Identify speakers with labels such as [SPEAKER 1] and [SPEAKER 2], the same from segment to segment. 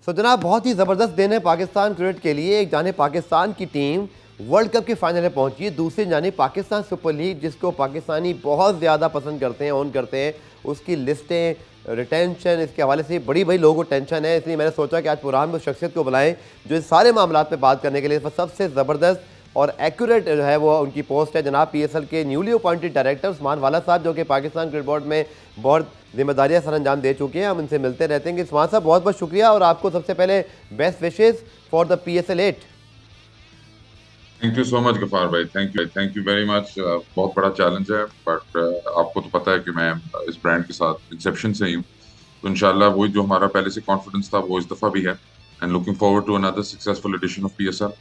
[SPEAKER 1] सो जनाब, बहुत ही ज़बरदस्त दिन है पाकिस्तान क्रिकेट के लिए। एक जाने पाकिस्तान की टीम वर्ल्ड कप के फाइनल में पहुंची है, दूसरी जाने पाकिस्तान सुपर लीग जिसको पाकिस्तानी बहुत ज़्यादा पसंद करते हैं, ओन करते हैं, उसकी लिस्टें, रिटेंशन, इसके हवाले से बड़ी बड़ी लोगों को टेंशन है। इसलिए मैंने सोचा कि आज प्रोग्राम में उस शख्सियत को बुलाएं जो इस सारे मामला पे बात करने के लिए सबसे ज़बरदस्त और एक्यूरेट जो है वो उनकी पोस्ट है। जनाब PSL के newly appointed director Usman Wala साहब, जो कि पाकिस्तान क्रिकेट बोर्ड में बहुत जिम्मेदारियां सर अंजाम दे चुके हैं। हम इनसे मिलते रहते हैं। उस्मान साहब, बहुत बहुत शुक्रिया और आपको सबसे पहले best wishes for the PSL 8।
[SPEAKER 2] Thank you so much Ghaffar भाई, थैंक यू वेरी मच। बहुत बड़ा चैलेंज है, बट आपको तो पता है कि मैं इस ब्रांड के साथ इंसेप्शन से ही हूँ, तो इंशाल्लाह वही जो हमारा पहले से कॉन्फिडेंस था वो इस दफा भी है। And looking forward to another successful edition of PSL।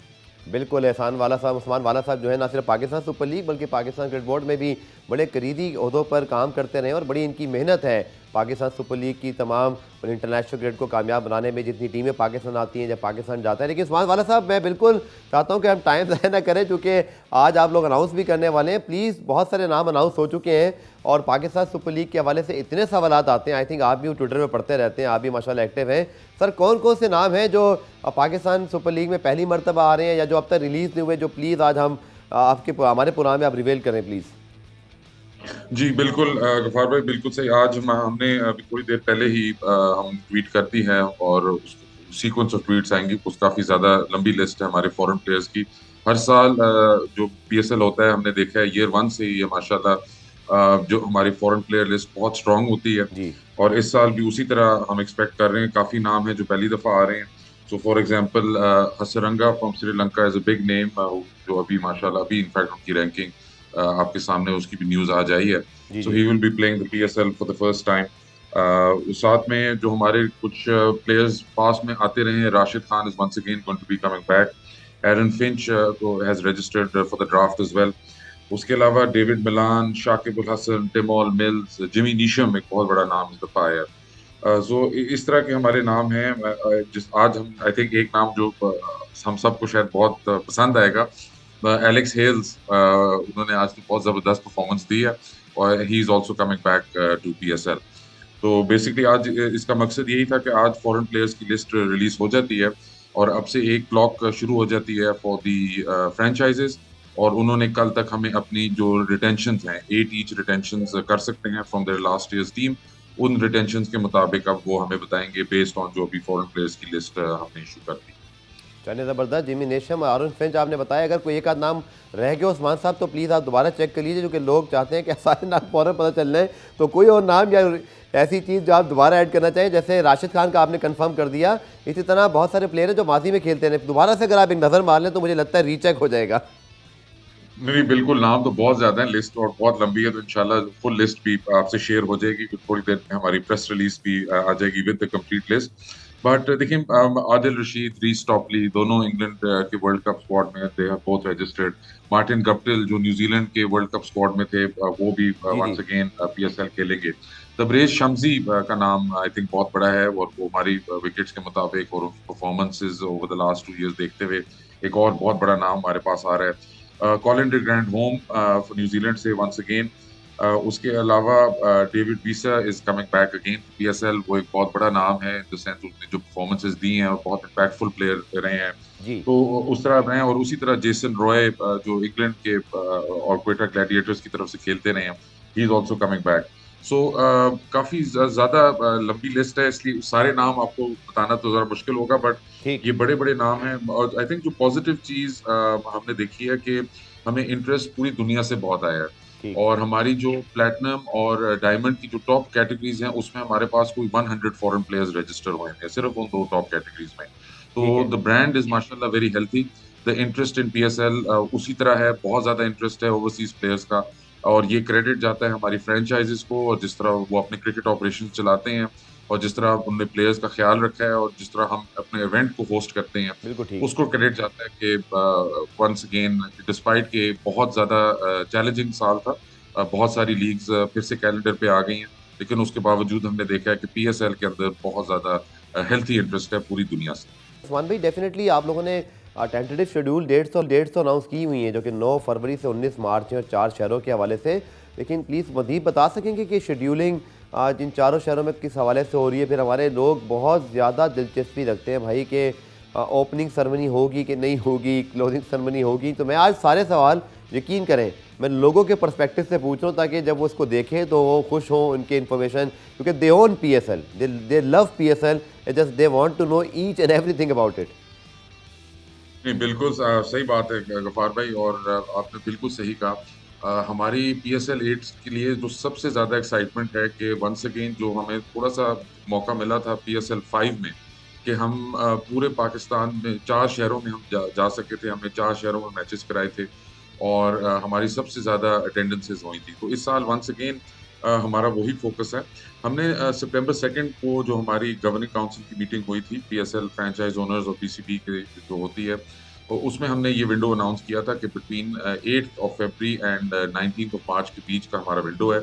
[SPEAKER 1] बिल्कुल, एहसान वाला साहब, उस्मान वाला साहब जो है ना सिर्फ पाकिस्तान सुपर लीग बल्कि पाकिस्तान क्रिकेट बोर्ड में भी बड़े करीबी ओहदों पर काम करते रहे और बड़ी इनकी मेहनत है पाकिस्तान सुपर लीग की तमाम इंटरनेशनल क्रिकेट को कामयाब बनाने में। जितनी टीमें पाकिस्तान आती हैं, जब पाकिस्तान जाता है। लेकिन उस्मान वाला साहब, मैं बिल्कुल चाहता हूँ कि हम टाइम ज़ाया ना करें, चूँकि आज आप लोग अनाउंस भी करने वाले हैं। प्लीज़, बहुत सारे नाम अनाउंस हो चुके हैं और पाकिस्तान सुपर लीग के हवाले से इतने सवालात आते हैं। आई थिंक आप भी ट्विटर में पढ़ते रहते हैं, आप भी माशाल्लाह एक्टिव हैं। सर, कौन कौन से नाम हैं जो पाकिस्तान सुपर लीग में पहली मरतबा आ रहे हैं या जो अब तक रिलीज़ नहीं हुए, जो प्लीज़ आज हम हमारे प्रोग्राम में आप रिवील करें प्लीज़।
[SPEAKER 2] जी बिल्कुल गफार भाई, बिल्कुल सही। आज हमने अभी थोड़ी देर पहले ही हम ट्वीट कर दी है और सीक्वेंस ऑफ ट्वीट्स आएंगी। कुछ काफी ज्यादा लंबी लिस्ट है हमारे फॉरेन प्लेयर्स की। हर साल जो PSL होता है, हमने देखा है ईयर 1 से ही ये माशाल्लाह जो हमारी फॉरेन प्लेयर लिस्ट बहुत स्ट्रांग होती है।
[SPEAKER 1] जी,
[SPEAKER 2] और इस साल भी उसी तरह हम एक्सपेक्ट कर रहे हैं। काफी नाम है जो पहली दफा आ रहे हैं। So for example Hasaranga from Sri Lanka is a big name, जो अभी माशाल्लाह अभी इनफैक्ट उनकी रैंकिंग आपके सामने उसकी भी न्यूज आ जाई है।
[SPEAKER 1] जी,
[SPEAKER 2] सो
[SPEAKER 1] जी।
[SPEAKER 2] He will be playing the PSL for the first time. साथ में जो हमारे कुछ प्लेयर्स पास में आते रहे हैं, Rashid Khan is once again going to be coming back. Aaron Finch has registered for the draft as well. उसके अलावा David Malan, Shakib al Hasan, Tymal Mills, Jimmy Neesham एक बहुत बड़ा नाम इस दफा आया। सो इस तरह के हमारे नाम हैं। जिस आज हम आई थिंक एक नाम जो हम सबको शायद बहुत पसंद आएगा, एलेक्स हेल्स। उन्होंने आज तो बहुत जबरदस्त परफॉर्मेंस दी है और he is also coming back to PSL। तो बेसिकली आज इसका मकसद यही था कि आज फॉरेन प्लेयर्स की लिस्ट रिलीज हो जाती है और अब से एक क्लॉक शुरू हो जाती है फॉर दी फ्रेंचाइजेस। और उन्होंने कल तक हमें अपनी जो रिटेंशन हैं, 8 ईच रिटेंशन कर सकते हैं from their last years team. उन रिटेंशन के मुताबिक अब वो हमें बताएंगे बेस्ड ऑन जो अभी फॉरेन प्लेयर्स की लिस्ट हमने इशू कर दी।
[SPEAKER 1] चलिए, ज़बरदस्त। जिमी नेशम और आरन फिंच आपने बताया। अगर कोई एक आध नाम रह गया उस्मान साहब तो प्लीज़ आप दोबारा चेक कर लीजिए, जो कि लोग चाहते हैं कि सारे नाम फौरन पता चल रहे हैं। तो कोई और नाम या ऐसी चीज़ जो आप दोबारा ऐड करना चाहें, जैसे राशिद खान का आपने कंफर्म कर दिया, इसी तरह बहुत सारे प्लेयर हैं जो माजी में खेलते हैं। दोबारा से अगर आप एक नज़र मार लें तो मुझे लगता है रीचेक हो जाएगा।
[SPEAKER 2] नहीं बिल्कुल, नाम तो बहुत ज्यादा है, लिस्ट और बहुत लंबी है। तो इंशाल्लाह फुल लिस्ट भी आपसे शेयर हो जाएगी। थोड़ी देर में हमारी प्रेस रिलीज भी आ जाएगी with the complete list. But देखिए, आदिल रशीद, रीस टॉपली, दोनों इंग्लैंड के वर्ल्ड कप स्क्वाड में they have both registered. Martin Guptill जो न्यूजीलैंड के वर्ल्ड कप स्क्वाड में थे, वो भी
[SPEAKER 1] जी, जी।
[SPEAKER 2] वंस अगेन PSL खेलेंगे। तबरेज शम्सी का नाम आई थिंक बहुत बड़ा है और वो हमारी विकेट्स के मुताबिक और performances over the last 2 years देखते हुए एक और बहुत बड़ा नाम हमारे पास आ रहा है। Colin de grand home New Zealand से वंस अगेन। उसके अलावा David visa is coming back again PSL। वो एक बहुत बड़ा नाम है इन द सेंस उसने जो परफॉर्मेंसेस दी हैं और बहुत इम्पैक्टफुल प्लेयर रहे हैं।
[SPEAKER 1] जी।
[SPEAKER 2] तो उस तरह रहे हैं। और उसी तरह जेसन रॉय जो इंग्लैंड के और क्वेटा ग्लैडिएटर्स की तरफ से खेलते रहे हैं, he is also coming back. So काफी ज्यादा लंबी लिस्ट है, इसलिए सारे नाम आपको बताना तो जरा मुश्किल होगा, बट
[SPEAKER 1] ठीक।
[SPEAKER 2] ये बड़े बड़े नाम हैं। और आई थिंक जो पॉजिटिव चीज हमने देखी है कि हमें इंटरेस्ट पूरी दुनिया से बहुत आया है।
[SPEAKER 1] ठीक।
[SPEAKER 2] और हमारी जो प्लैटिनम और डायमंड की जो टॉप कैटेगरीज हैं, उसमें हमारे पास कोई 100 फॉरेन प्लेयर्स रजिस्टर हुए हैं सिर्फ उन 2 टॉप कैटेगरीज में। तो
[SPEAKER 1] ठीक है।
[SPEAKER 2] द ब्रांड इज माशाल्लाह very healthy. The interest in PSL उसी तरह है, बहुत ज्यादा इंटरेस्ट है ओवरसीज प्लेयर्स का। और ये क्रेडिट जाता है हमारी फ्रेंचाइजीज को, और जिस तरह वो अपने क्रिकेट ऑपरेशन चलाते हैं और जिस तरह उन्होंने प्लेयर्स का ख्याल रखा है और जिस तरह हम अपने इवेंट को होस्ट करते हैं,
[SPEAKER 1] बिल्कुल ठीक।
[SPEAKER 2] उसको क्रेडिट जाता है कि वंस अगेन डिस्पाइट के बहुत ज्यादा चैलेंजिंग साल था, बहुत सारी लीग्स फिर से कैलेंडर पे आ गई हैं, लेकिन उसके बावजूद हमने देखा है कि PSL के अंदर बहुत ज्यादा हेल्थी इंटरेस्ट है पूरी दुनिया से।
[SPEAKER 1] उस्मान भाई, डेफिनेटली आप लोगों ने टेंटेटिव शेड्यूल डेट्स अनाउंस की हुई हैं, जो कि 9 फरवरी से 19 मार्च है और 4 शहरों के हवाले से। लेकिन प्लीज़ मज़ीद बता सकेंगे कि शेड्यूलिंग आज इन चारों शहरों में किस हवाले से हो रही है, फिर हमारे लोग बहुत ज़्यादा दिलचस्पी रखते हैं भाई कि ओपनिंग सेरेमनी होगी कि नहीं होगी, क्लोजिंग सेरेमनी होगी। तो मैं आज सारे सवाल, यकीन करें, मैं लोगों के पर्सपेक्टिव से पूछ रहा हूँ ताकि जब वो उसको देखें तो वो खुश हों उनके इन्फॉर्मेशन, क्योंकि they own PSL, they love PSL, just they want to know each and everything about it.
[SPEAKER 2] नहीं, बिल्कुल सही बात है गफार भाई, और आपने बिल्कुल सही कहा। हमारी PSL 8 के लिए जो सबसे ज़्यादा एक्साइटमेंट है कि वंस अगेन जो हमें थोड़ा सा मौका मिला था PSL 5 में, कि हम पूरे पाकिस्तान में 4 शहरों में हम जा सके थे। हमने 4 शहरों में मैचेस कराए थे और हमारी सबसे ज़्यादा अटेंडेंसेज हुई थी। तो इस साल वंस अगेन हमारा वही फोकस है। हमने सितंबर 2 को जो हमारी गवर्निंग काउंसिल की मीटिंग हुई थी PSL फ्रेंचाइज ओनर्स और PCB की जो होती है, तो उसमें हमने ये विंडो अनाउंस किया था कि between 8th of February and 19th of March के बीच का हमारा विंडो है।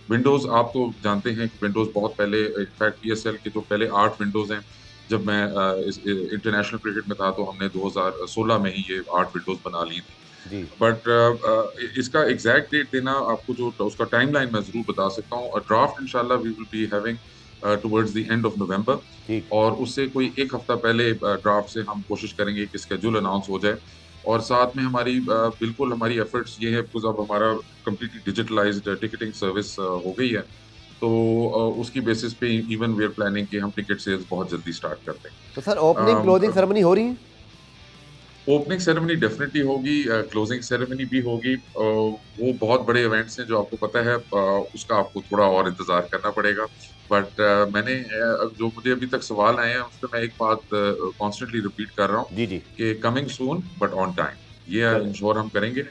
[SPEAKER 2] विंडोज़ आप तो जानते हैं कि विंडोज़ बहुत पहले, इनफैक्ट PSL के जो पहले 8 विंडोज़ हैं, जब मैं इस इंटरनेशनल क्रिकेट में था तो हमने 2016 में ही ये 8 विंडोज़ बना ली थी।
[SPEAKER 1] जी
[SPEAKER 2] बट इसका एग्जैक्ट डेट देना आपको, जो उसका टाइमलाइन मैं ज़रूर बता सकता हूँ। और ड्राफ्ट इंशाल्लाह we will be having towards the end of November,
[SPEAKER 1] ठीक।
[SPEAKER 2] और उससे कोई 1 हफ्ता पहले ड्राफ्ट से हम कोशिश करेंगे कि स्केड्यूल अनाउंस हो जाए। और साथ में हमारी बिल्कुल हमारी एफर्ट्स ये है, बिकॉज़ अब हमारा कंप्लीटली डिजिटलाइज्ड टिकटिंग सर्विस हो गई है। तो उसकी बेसिस पे इवन वी आर प्लानिंग कि हम टिकट सेल्स बहुत जल्दी स्टार्ट कर
[SPEAKER 1] तो सर ओपनिंग क्लोजिंग
[SPEAKER 2] दें।
[SPEAKER 1] सेरेमनी हो रही है?
[SPEAKER 2] ओपनिंग सेरेमनी डेफिनेटली होगी, क्लोजिंग सेरेमनी भी होगी। वो बहुत बड़े इवेंट्स हैं जो आपको पता है, उसका आपको थोड़ा और इंतज़ार करना पड़ेगा। बट मैंने जो मुझे अभी तक सवाल आए हैं उस पे मैं एक बात कॉन्स्टेंटली रिपीट कर रहा हूँ
[SPEAKER 1] जी जी।
[SPEAKER 2] कि coming soon but on time, ये
[SPEAKER 1] चल
[SPEAKER 2] इंश्योर हम करेंगे।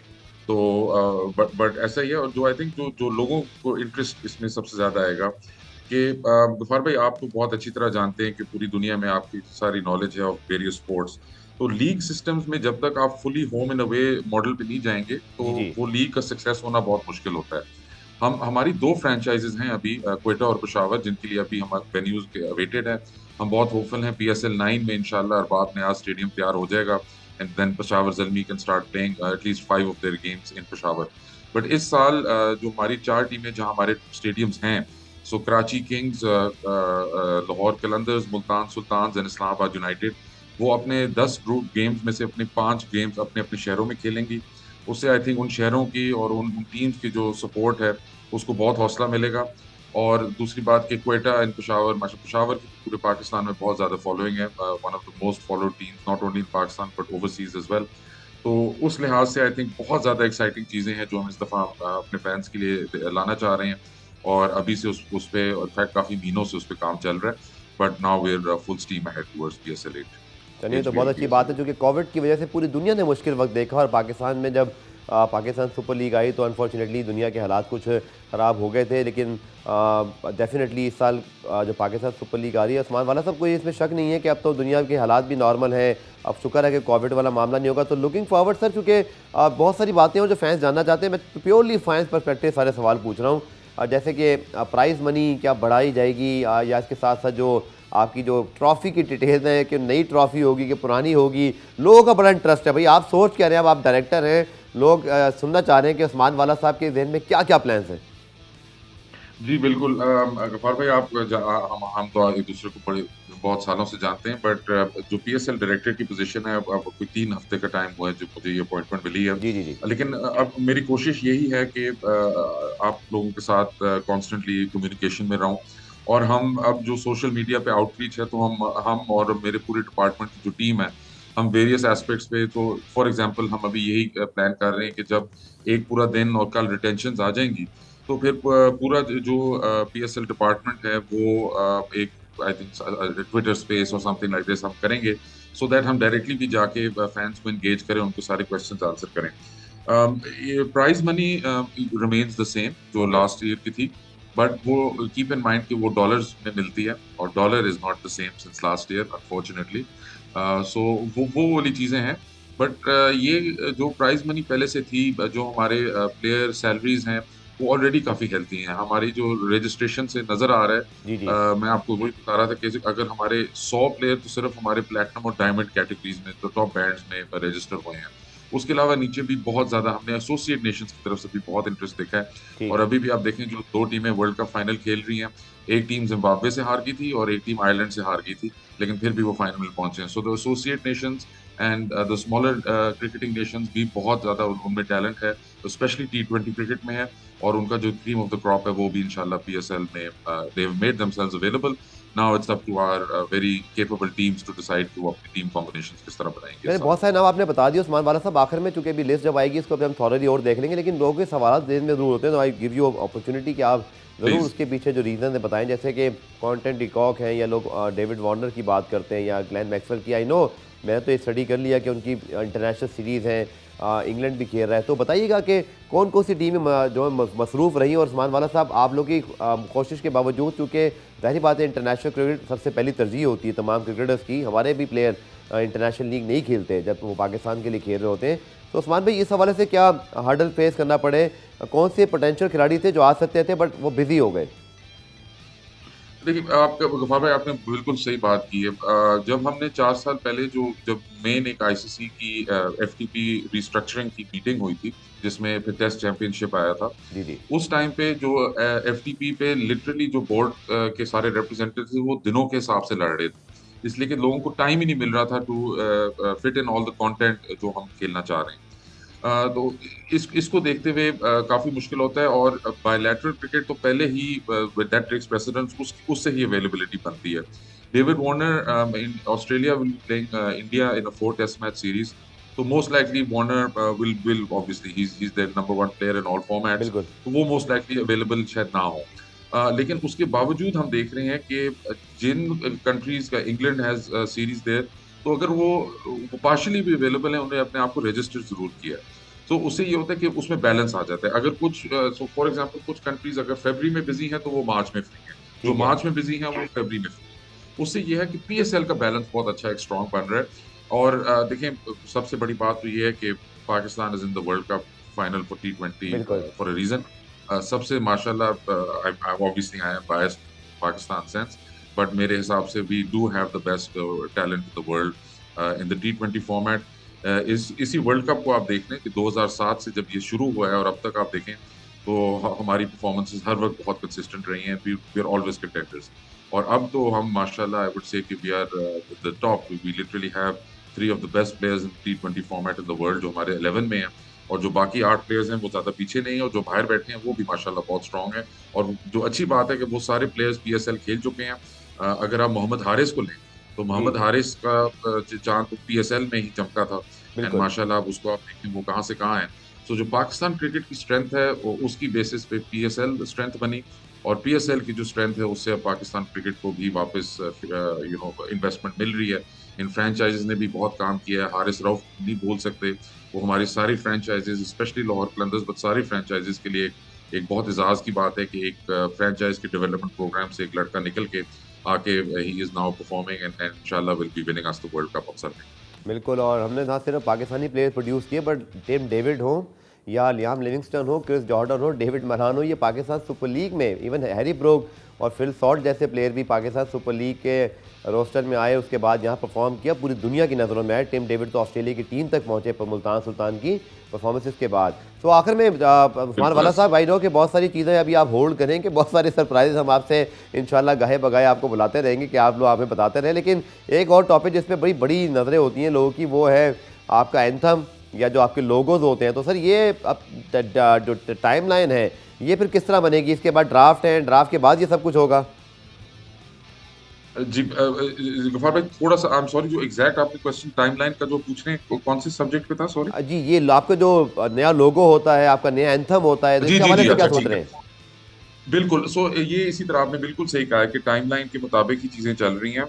[SPEAKER 2] तो बट ऐसा ही है। और जो आई थिंक जो जो लोगों को इंटरेस्ट इसमें सबसे ज़्यादा आएगा कि गफ्फार भाई, आप तो बहुत अच्छी तरह जानते हैं कि पूरी दुनिया में आपकी सारी नॉलेज है ऑफ वेरियस स्पोर्ट्स। तो लीग सिस्टम्स में जब तक आप fully home and away model पे नहीं जाएंगे तो
[SPEAKER 1] जी जी।
[SPEAKER 2] वो लीग का सक्सेस होना बहुत मुश्किल होता है। हमारी 2 फ्रैंचाइज़ेज़ हैं अभी, क्वेटा और पेशावर, जिनके लिए अभी हमारे वेन्यूज़ के अवेटेड हैं। हम बहुत होपफुल हैं PSL 9 में इंशाल्लाह अरबाब नयाज़ स्टेडियम तैयार हो जाएगा, and then Peshawar Zalmi can start playing at least 5 of their games in Peshawar. But इस साल जो हमारी 4 टीमें जहां हमारे स्टेडियम्स हैं, so Karachi Kings, Lahore Qalandars, Multan Sultans and Islamabad United, वो अपने 10 ग्रुप गेम्स में से अपने 5 गेम्स अपने अपने शहरों में खेलेंगी। उससे आई थिंक उन शहरों की और उन टीम्स की जो सपोर्ट है उसको बहुत हौसला मिलेगा। और दूसरी बात कि क्वेटा एंड पेशावर, पेशावर की पूरे पाकिस्तान में बहुत ज़्यादा फॉलोइंग है, one of the most followed teams not only in Pakistan but overseas as well. तो उस लिहाज से आई थिंक बहुत ज़्यादा एक्साइटिंग चीज़ें हैं जो हम इस दफ़ा अपने फैंस के लिए लाना चाह रहे हैं। और अभी से उस पे इनफैक्ट काफ़ी महीनों से उस पे काम चल रहा है। But now we are full steam ahead towards PSL 8,
[SPEAKER 1] चलिए, तो बहुत
[SPEAKER 2] HBL
[SPEAKER 1] अच्छी बात
[SPEAKER 2] PSL
[SPEAKER 1] है, क्योंकि कोविड की वजह से पूरी दुनिया ने मुश्किल वक्त देखा और पाकिस्तान में जब पाकिस्तान सुपर लीग आई तो अनफॉर्चुनेटली दुनिया के हालात कुछ ख़राब हो गए थे। लेकिन डेफिनेटली इस साल जो पाकिस्तान सुपर लीग आ रही है, उस्मान वाला साहब, कोई इसमें शक नहीं है कि अब तो दुनिया के हालात भी नॉर्मल हैं। अब शुक्र है कि कोविड वाला मामला नहीं होगा। तो लुकिंग फॉरवर्ड सर, चूँकि बहुत सारी बातें हैं जो फैंस जानना चाहते हैं, मैं प्योरली फैंस परस्पेक्टिव सारे सवाल पूछ रहा हूँ। जैसे कि प्राइज़ मनी क्या बढ़ाई जाएगी, या इसके साथ साथ जो आपकी जो ट्रॉफ़ी की डिटेल्स हैं कि नई ट्रॉफ़ी होगी कि पुरानी होगी, लोगों का बड़ा इंटरेस्ट है भाई। आप सोच क्या रहे हैं? अब आप डायरेक्टर हैं, लोग सुनना चाह रहे हैं कि उस्मान वाला साहब के जहन में क्या क्या प्लान्स हैं।
[SPEAKER 2] जी बिल्कुल। गफ्फार भाई, आप हम तो एक दूसरे को बड़े बहुत सालों से जानते हैं, बट जो PSL डायरेक्टर की पोजीशन है, अब कोई 3 हफ्ते का टाइम हुआ है जो मुझे ये अपॉइंटमेंट मिली है।
[SPEAKER 1] जी जी जी।
[SPEAKER 2] लेकिन अब मेरी कोशिश यही है कि आप लोगों के साथ कॉन्स्टेंटली कम्युनिकेशन में रहूं। और हम अब जो सोशल मीडिया पे आउटरीच है, तो हम और मेरे पूरे डिपार्टमेंट की जो टीम है, हम वेरियस एस्पेक्ट्स पे, तो फॉर एग्जांपल हम अभी यही प्लान कर रहे हैं कि जब एक पूरा दिन और कल रिटेंशंस आ जाएंगी, तो फिर पूरा जो PSL डिपार्टमेंट है वो एक आई थिंक ट्विटर स्पेस और समथिंग लाइक दिस हम करेंगे, सो दैट हम डायरेक्टली भी जाके फैंस को एंगेज करें, उनको सारे क्वेश्चंस आंसर करें। ये prize money remains the same जो
[SPEAKER 1] ओके।
[SPEAKER 2] लास्ट ईयर की थी, बट वो कीप इन माइंड कि वो डॉलर्स में मिलती है, और dollar is not the same since last year unfortunately. So वो वाली चीज़ें हैं। बट ये जो प्राइज मनी पहले से थी, जो हमारे प्लेयर सैलरीज हैं, वो ऑलरेडी काफ़ी हेल्थी हैं। हमारी जो रजिस्ट्रेशन से नज़र आ रहा है,
[SPEAKER 1] जी जी।
[SPEAKER 2] मैं आपको वही बता रहा था कि अगर हमारे 100 प्लेयर तो सिर्फ हमारे प्लैटिनम और डायमंड कैटेगरीज में, तो टॉप बैंड्स में रजिस्टर हुए हैं। उसके अलावा नीचे भी बहुत ज़्यादा हमने एसोसिएट नेशंस की तरफ से भी बहुत इंटरेस्ट देखा है।
[SPEAKER 1] ठीक।
[SPEAKER 2] और अभी भी आप देखें जो 2 टीमें वर्ल्ड कप फाइनल खेल रही हैं, एक टीम ज़िम्बाब्वे से हार गई थी और एक टीम आयरलैंड से हार गई थी, लेकिन फिर भी वो फाइनल में पहुँचे हैं। So the associate Nations and the smaller cricketing Nations भी बहुत ज़्यादा उनमें टैलेंट है, स्पेशली टी20 क्रिकेट में है। और उनका जो क्रीम ऑफ द क्रॉप है वो भी इंशाल्लाह पीएसएल में they have made themselves available. Now it's up to our very capable teams to decide कि वो अपनी टीम कॉम्बिनेशंस किस तरह बनाएंगे
[SPEAKER 1] मैंने
[SPEAKER 2] इस साल।
[SPEAKER 1] बहुत सारे नाम आपने बता दिए उस्मान वाला साहब, आखिर में चूंकि अभी लिस्ट जब आएगी इसको अभी हम थॉरली और देख लेंगे, लेकिन लोगों के सवाल देने में ज़रूर होते हैं, तो आई गिव यू अपॉर्चुनिटी कि आप ज़रूर
[SPEAKER 2] प्लीज।
[SPEAKER 1] उसके पीछे जो रीज़न है बताएं, जैसे कि कॉन्टेंट डिकॉक हैं या लोग डेविड वार्नर की बात करते हैं या ग्लेन मैक्सवेल की। आई नो, मैंने तो ये स्टडी कर लिया कि उनकी इंटरनेशनल सीरीज़ हैं, इंग्लैंड भी खेल रहा है, तो बताइएगा कि कौन कौन सी टीमें जो है मसरूफ़ रही हैं। और उस्मान वाला साहब, आप लोग की कोशिश के बावजूद, चूँकि ज़ाहिर बात है इंटरनेशनल क्रिकेट सबसे पहली तरजीह होती है तमाम क्रिकेटर्स की, हमारे भी प्लेयर इंटरनेशनल लीग नहीं खेलते जब वो पाकिस्तान के लिए खेल रहे होते हैं, तो उस्मान भाई इस हवाले से क्या हर्डल फेस करना पड़े, कौन से पोटेंशियल खिलाड़ी थे जो आ सकते थे बट वो बिजी हो गए?
[SPEAKER 2] देखिए, आपका गफ़ार भाई आपने बिल्कुल सही बात की है। जब हमने 4 साल पहले जब मेन एक आईसीसी की एफटीपी रिस्ट्रक्चरिंग की मीटिंग हुई थी, जिसमें फिर टेस्ट चैंपियनशिप आया था।
[SPEAKER 1] जी जी।
[SPEAKER 2] उस टाइम पे जो एफटीपी पे लिटरली जो बोर्ड के सारे रिप्रेजेंटेटिव थे वो दिनों के हिसाब से लड़ रहे थे। इसलिए कि लोगों को टाइम ही नहीं मिल रहा था to fit in all the content जो हम खेलना चाह रहे हैं। तो इसको देखते हुए काफ़ी मुश्किल होता है। और बायलैटरल क्रिकेट तो पहले ही विद दैट टेक्स प्रेसिडेंस उससे ही अवेलेबिलिटी बनती है। David Warner in Australia will be playing India in a 4 test match series. तो most likely Warner will obviously he is their number 1 player in all formats.
[SPEAKER 1] बिल्कुल।
[SPEAKER 2] तो वो most likely available शायद ना हो। लेकिन उसके बावजूद हम देख रहे हैं कि जिन कंट्रीज का इंग्लैंड हैज सीरीज देयर, तो अगर वो पार्शियली भी अवेलेबल है, उन्होंने अपने आप को रजिस्टर जरूर किया है। तो उससे ये होता है कि उसमें बैलेंस आ जाता है। अगर कुछ सो फॉर एग्जांपल कुछ कंट्रीज अगर फरवरी में बिजी हैं तो वो मार्च में फ्री हैं, जो
[SPEAKER 1] ठीक है।
[SPEAKER 2] मार्च में बिजी हैं वो फरवरी में फ्री हैं। उससे ये है कि पीएसएल का बैलेंस बहुत अच्छा एक स्ट्रांग बन रहा है। और देखें, सबसे बड़ी बात तो ये है कि Pakistan is in the world cup final for टी20
[SPEAKER 1] बिल्कुल।
[SPEAKER 2] For a reason. सबसे माशाल्लाह, obviously I am biased Pakistan sense, but मेरे हिसाब से we do have the best talent in the world in the टी20 फॉर्मेट। इसी वर्ल्ड कप को आप देख लें कि 2007 से जब ये शुरू हुआ है और अब तक आप देखें तो हमारी परफॉर्मेंसेस हर वक्त बहुत कंसिस्टेंट रही हैं। We are always contenders. और अब तो हम माशाल्लाह आई वुड से कि we are the top. We literally have 3 of the best players in टी20 फॉर्मेट इन द वर्ल्ड, जो हमारे 11 में हैं। और जो बाकी 8 प्लेयर्स हैं वो ज़्यादा पीछे नहीं है, और जो बाहर बैठे हैं वो भी माशाल्लाह बहुत स्ट्रांग है। और जो अच्छी बात है कि वो सारे प्लेयर्स पीएसएल खेल चुके हैं। अगर आप मोहम्मद हारिस को लें तो
[SPEAKER 1] जी।
[SPEAKER 2] मोहम्मद हारिस का चांद तो पीएसएल में ही चमका था। एंड
[SPEAKER 1] बिल्कुल।
[SPEAKER 2] माशाल्लाह अब उसको आप देखें वो कहाँ से कहाँ है। सो जो पाकिस्तान क्रिकेट की स्ट्रेंथ है उसकी बेसिस पे पीएसएल स्ट्रेंथ बनी। और पीएसएल की जो स्ट्रेंथ है उससे अब पाकिस्तान क्रिकेट को भी वापस इन्वेस्टमेंट मिल रही है। इन फ्रेंचाइजीज ने भी बहुत काम किया है। हारिस रऊफ नहीं भूल सकते, वो हमारी सारी franchises specially Lahore Qalandars but सारी फ्रेंचाइजीज के लिए एक बहुत एजाज की बात है कि एक फ्रेंचाइज के डेवलपमेंट प्रोग्राम से एक लड़का निकल के आके he is now performing and इंशाल्लाह will be winning us the world cup of serving.
[SPEAKER 1] बिल्कुल, और हमने ना सिर्फ पाकिस्तानी प्लेयर प्रोड्यूस किए, बट टिम डेविड हो या लियाम लिविंगस्टन हो, क्रिस जॉर्डन हो, डेविड मरहान हो, ये पाकिस्तान सुपर लीग में इवन हैरी ब्रोक और फिल सॉल्ट जैसे प्लेयर भी पाकिस्तान सुपर लीग के रोस्टर में आए, उसके बाद यहाँ परफॉर्म किया, पूरी दुनिया की नज़रों में आए। टिम डेविड तो ऑस्ट्रेलिया की टीम तक पहुँचे पर मुल्तान सुल्तान की परफॉर्मेंसेस के बाद। तो आखिर में उस्मान
[SPEAKER 2] बिल्कुल
[SPEAKER 1] वाला
[SPEAKER 2] ऐसा।
[SPEAKER 1] साहब, आई नो कि बहुत सारी चीज़ें अभी आप होल्ड करें कि बहुत सारे सरप्राइज हम आपसे इंशाल्लाह गाहे बगाए आपको बुलाते रहेंगे कि आप लोग हमें बताते रहें। लेकिन एक और टॉपिक जिस पे बड़ी बड़ी नज़रें होती हैं लोगों की, वो है आपका एंथम या जो आपके लोगोज होते हैं। तो सर ये अब जो टाइम लाइन है ये फिर किस तरह बनेगी? इसके बाद ड्राफ्ट है, ड्राफ्ट के बाद ये सब कुछ होगा?
[SPEAKER 2] जी, गफार भाई थोड़ा सा आई एम सॉरी, जो एग्जैक्ट आपके क्वेश्चन टाइमलाइन का जो पूछ रहे हैं कौन से सब्जेक्ट पे था, सॉरी।
[SPEAKER 1] जी, ये आपका जो नया लोगो होता है, आपका नया एंथम होता है, तो
[SPEAKER 2] जी
[SPEAKER 1] इसके
[SPEAKER 2] जी
[SPEAKER 1] हवाले
[SPEAKER 2] जी,
[SPEAKER 1] से क्या
[SPEAKER 2] अच्छा
[SPEAKER 1] सोच
[SPEAKER 2] ठीक
[SPEAKER 1] रहे
[SPEAKER 2] है।
[SPEAKER 1] हैं?
[SPEAKER 2] बिल्कुल। सो ये इसी तरह आपने बिल्कुल सही कहा है कि टाइमलाइन के मुताबिक ही चीजें चल रही हैं।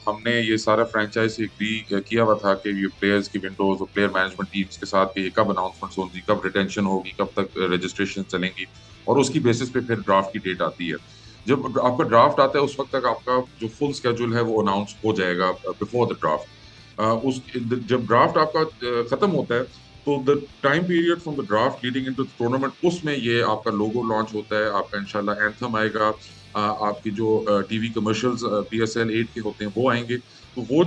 [SPEAKER 2] हमने ये सारा फ्रेंचाइज से एग्री किया हुआ था कि ये प्लेयर्स की विंडोज और प्लेयर मैनेजमेंट टीम्स के साथ कि ये कब अनाउंसमेंट होंगी, कब रिटेंशन होगी, कब तक रजिस्ट्रेशन चलेंगी, और उसकी बेसिस पे फिर ड्राफ्ट की डेट आती है। जब आपका ड्राफ्ट आता है उस वक्त तक आपका जो फुल स्केड्यूल है वो अनाउंस हो जाएगा बिफोर द ड्राफ्ट। उस जब ड्राफ्ट आपका खत्म होता है तो the time period from the draft leading into the tournament, उसमें ये आपका लोगो लॉन्च होता है, आपका इंशाल्लाह एंथम आएगा, आपकी जो टीवी कमर्शियल्स पीएसएल 8 के होते हैं वो आएंगे। तो वो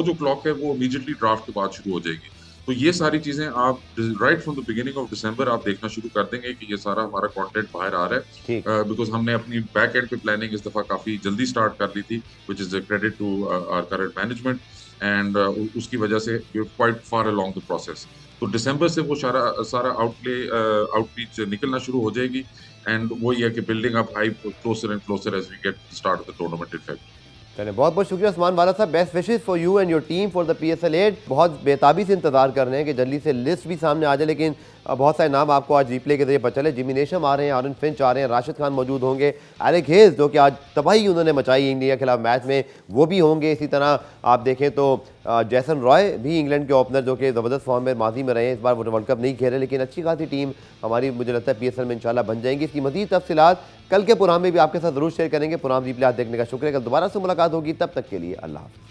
[SPEAKER 2] जो क्लॉक है वो इमीडिएटली ड्राफ्ट के बाद शुरू हो जाएगी। तो ये सारी चीजें आप right from the beginning of December आप देखना शुरू कर देंगे कि ये सारा हमारा कंटेंट बाहर आ रहा
[SPEAKER 1] ठीक।
[SPEAKER 2] है, बिकॉज हमने अपनी बैक एंड पे प्लानिंग इस दफा काफी जल्दी स्टार्ट कर ली थी, which is a credit to our current management, and उसकी वजह से we quite far along the process. तो दिसंबर से वो सारा सारा आउटरीच निकलना शुरू हो जाएगी, एंड वो ये है कि building up hype closer and closer as we get start of the tournament in February.
[SPEAKER 1] चलिए, बहुत बहुत शुक्रिया उस्मान वाला साहब। Best wishes for you and your team for the PSL 8। बहुत बेताबी से इंतजार कर रहे हैं कि जल्दी से लिस्ट भी सामने आ जाए, लेकिन बहुत सारे नाम आपको आज रिप्ले के जरिए पता चले। जिमी नेशम आ रहे हैं, आरन फिंच आ रहे हैं, राशिद खान मौजूद होंगे, एरिक हेज जो कि आज तबाही उन्होंने मचाई इंडिया के खिलाफ मैच में, वो भी होंगे। इसी तरह आप देखें तो जैसन रॉय भी इंग्लैंड के ओपनर जो कि ज़बरदस्त फॉर्म में माजी में रहे हैं, इस बार वो वर्ल्ड कप नहीं खेले, लेकिन अच्छी खासी टीम हमारी मुझे लगता है PSL में इंशाल्लाह बन जाएंगी। इसकी मज़ीद तफसीलात कल के प्रोग्राम में भी आपके साथ ज़रूर शेयर करेंगे। प्रोग्राम रिप्ले आज देखने का शुक्रिया। कल दोबारा से मुलाकात होगी, तब तक के लिए अल्लाह हाफ़िज़।